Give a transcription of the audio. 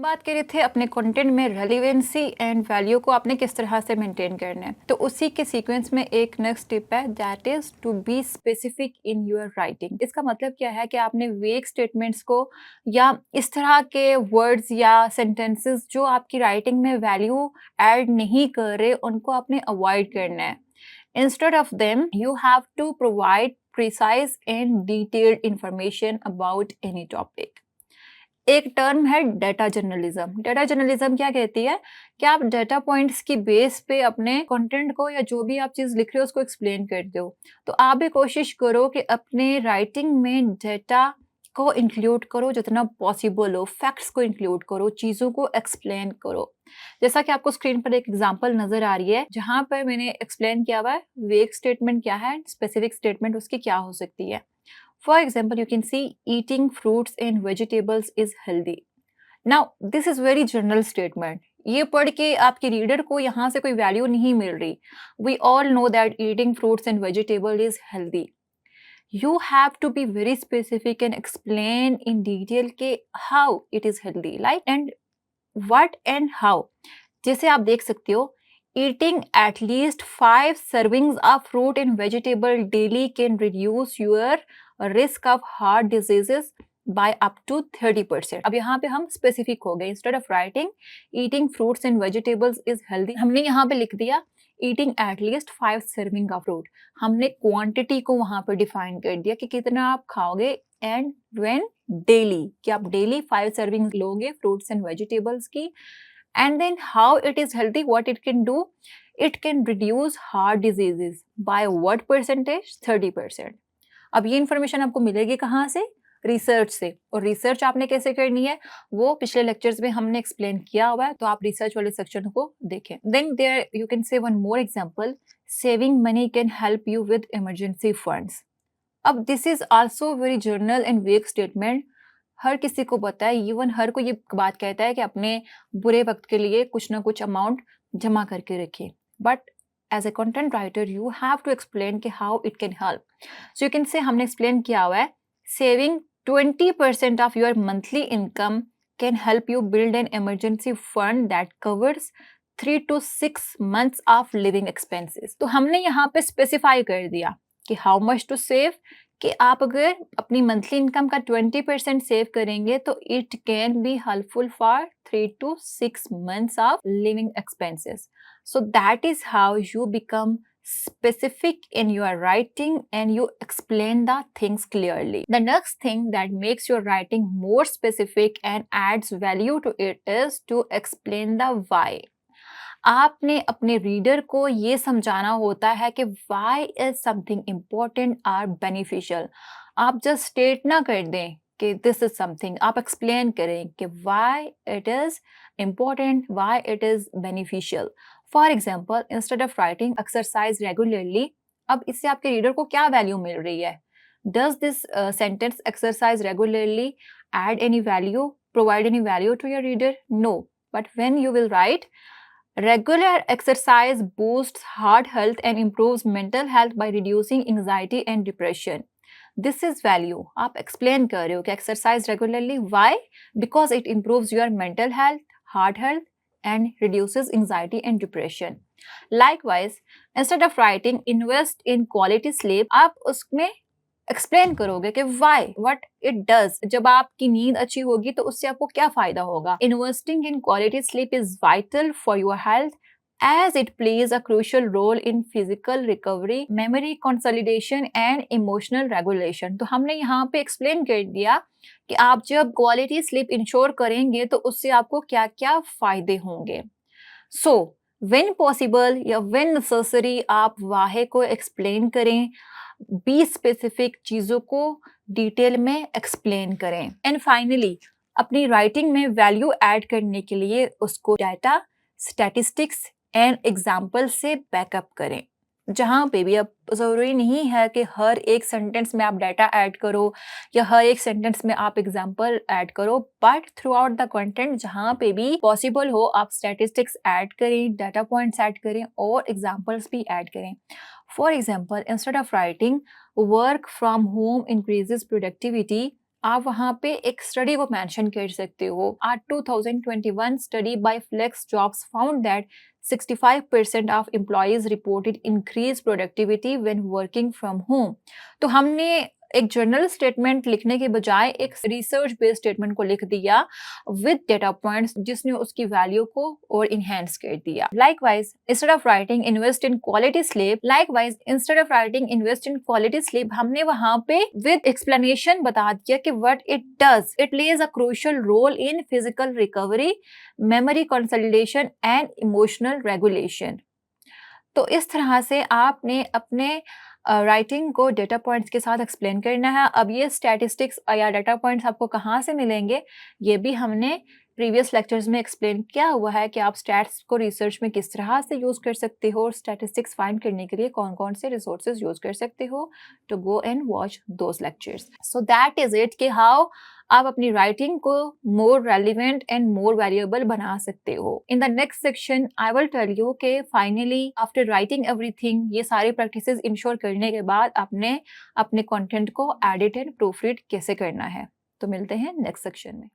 बात कर रहे थे अपने कंटेंट में रेलिवेंसी एंड वैल्यू को आपने किस तरह से मेंटेन करना है, तो उसी के सीक्वेंस में एक नेक्स्ट टिप है, that is to be specific in your writing. इसका मतलब क्या है कि आपने वेग स्टेटमेंट्स को या इस तरह के वर्ड्स या सेंटेंसेस जो आपकी राइटिंग में वैल्यू ऐड नहीं कर रहे, उनको आपने अवॉइड करना है। Instead of them you have to provide precise and detailed information about any topic. एक टर्म है डेटा जर्नलिज्म। डेटा जर्नलिज्म क्या कहती है कि आप डेटा पॉइंट्स की बेस पे अपने कंटेंट को या जो भी आप चीज लिख रहे हो उसको एक्सप्लेन करते हो। तो आप भी कोशिश करो कि अपने राइटिंग में डेटा को इंक्लूड करो जितना पॉसिबल हो, फैक्ट्स को इंक्लूड करो, चीजों को एक्सप्लेन करो। जैसा कि आपको स्क्रीन पर एक एग्जांपल नजर आ रही है जहां पर मैंने एक्सप्लेन किया हुआ है वेग स्टेटमेंट क्या है, स्पेसिफिक स्टेटमेंट उसकी क्या हो सकती है। For example, you can see eating fruits and vegetables is healthy. Now, this is very general statement. ये पढ़ के आपके रीडर को यहाँ से कोई वैल्यू नहीं मिल रही। We all know that eating fruits and vegetable is healthy. You have to be very specific and explain in detail के how it is healthy, like and what and how. जैसे आप देख सकते हो, eating at least 5 servings of fruit and vegetable daily can reduce your risk of heart diseases by up to 30%। अब यहाँ पे हम स्पेसिफिक हो गए। Instead of writing eating fruits and vegetables is healthy, हमने यहाँ पे लिख दिया eating at least 5 serving of fruit. हमने क्वांटिटी को वहां पर डिफाइन कर दिया कि कितना आप खाओगे एंड व्हेन डेली, कि आप डेली 5 सर्विंग लोगे फ्रूट्स एंड वेजिटेबल्स की। And then how it is healthy, what it can do, it can reduce heart diseases by what percentage? 30%। अब ये इंफॉर्मेशन आपको मिलेगी कहाँ से? रिसर्च से। और रिसर्च आपने कैसे करनी है वो पिछले लेक्चर्स में हमने एक्सप्लेन किया हुआ है, तो आप रिसर्च वाले सेक्शन को देखें। Then there you can say one more example, saving money can help you with emergency funds. अब this is also very general and vague statement. हर किसी को पता है, इवन हर कोई ये बात कहता है कि अपने बुरे वक्त के लिए कुछ ना कुछ अमाउंट जमा करके रखिए, but as a content writer you have to explain कि how it can help. So you can say हमने एक्सप्लेन किया हुआ है saving 20% of your monthly income can help you build an emergency fund that covers 3 to 6 months of living expenses. तो हमने यहाँ पे specify कर दिया कि हाउ मच टू सेव, कि आप अगर अपनी मंथली इनकम का 20% सेव करेंगे तो it can be helpful for 3 to 6 months of living expenses. So that is how you become specific in your writing and you explain the things clearly. The next thing that makes your writing more specific and adds value to it is to explain the why. आपने अपने reader को ये समझाना होता है कि why is something important or beneficial। आप just state ना कर दें कि this is something, आप एक्सप्लेन करें कि why it is important, why it is beneficial। For example, instead of writing exercise regularly, अब इससे आपके रीडर को क्या वैल्यू मिल रही है? Does this sentence exercise regularly add any value, provide any value to your reader? No. But when you will write regular exercise boosts heart health and improves mental health by reducing anxiety and depression, this is value। आप explain कर रहे हो कि exercise regularly, why? Because it improves your mental health, heart health and reduces anxiety and depression। Likewise, instead of writing invest in quality sleep, आप उसमें explain करोगे कि why, what it does। जब आपकी नींद अच्छी होगी तो उससे आपको क्या फायदा होगा। Investing in quality sleep is vital for your health as it plays a crucial role in physical recovery, memory consolidation and emotional regulation। तो हमने यहाँ पे एक्सप्लेन कर दिया कि आप जब क्वालिटी स्लीप इंश्योर करेंगे तो उससे आपको क्या क्या फायदे होंगे। सो व्हेन पॉसिबल या व्हेन नेसेसरी आप वाहे को एक्सप्लेन करें, बी स्पेसिफिक, चीज़ों को डिटेल में एक्सप्लेन करें। एंड फाइनली, अपनी राइटिंग में वैल्यू ऐड करने के लिए उसको डाटा, स्टैटिस्टिक्स एंड एग्जाम्पल से बैकअप करें। जहाँ पे भी, अब ज़रूरी नहीं है कि हर एक सेंटेंस में आप डाटा ऐड करो या हर एक सेंटेंस में आप एग्जाम्पल ऐड करो, but through out the content जहाँ पे भी पॉसिबल हो आप स्टैटिस्टिक्स ऐड करें, डाटा पॉइंट्स ऐड करें और एग्जाम्पल्स भी ऐड करें। For example, instead of writing work from home increases productivity, आप वहाँ पे एक स्टडी को मेंशन कर सकते हो। A 2021 study by FlexJobs found that 65% of employees reported increased productivity when working from home। तो हमने एक जर्नल स्टेटमेंट लिखने के बजाय एक रिसर्च बेस्ड स्टेटमेंट को लिख दिया विद डेटा पॉइंट्स, जिसने उसकी वैल्यू को और इनहेंस कर दिया। Likewise instead of writing invest in quality sleep, हमने वहां पे विद एक्सप्लेनेशन बता दिया कि what it does. It plays a crucial role in physical recovery, memory consolidation and emotional regulation. तो इस तरह से आपने अपने राइटिंग को डेटा पॉइंट्स के साथ एक्सप्लेन करना है। अब ये स्टैटिस्टिक्स या डेटा पॉइंट्स आपको कहाँ से मिलेंगे, ये भी हमने प्रीवियस लेक्चर्स में एक्सप्लेन किया हुआ है कि आप स्टैट्स को रिसर्च में किस तरह से यूज़ कर सकते हो और स्टैटिस्टिक्स फाइंड करने के लिए कौन कौन से रिसोर्सेज यूज़ कर सकते हो। To go and watch those lectures. So that is it कि हाउ आप अपनी राइटिंग को more relevant and more valuable बना सकते हो। In the next section I will tell you कि फाइनली आफ्टर राइटिंग एवरीथिंग, ये सारी प्रैक्टिसेस इंश्योर करने के बाद आपने अपने कंटेंट को एडिट एंड प्रूफ रीड कैसे करना है। तो मिलते हैं नेक्स्ट सेक्शन में।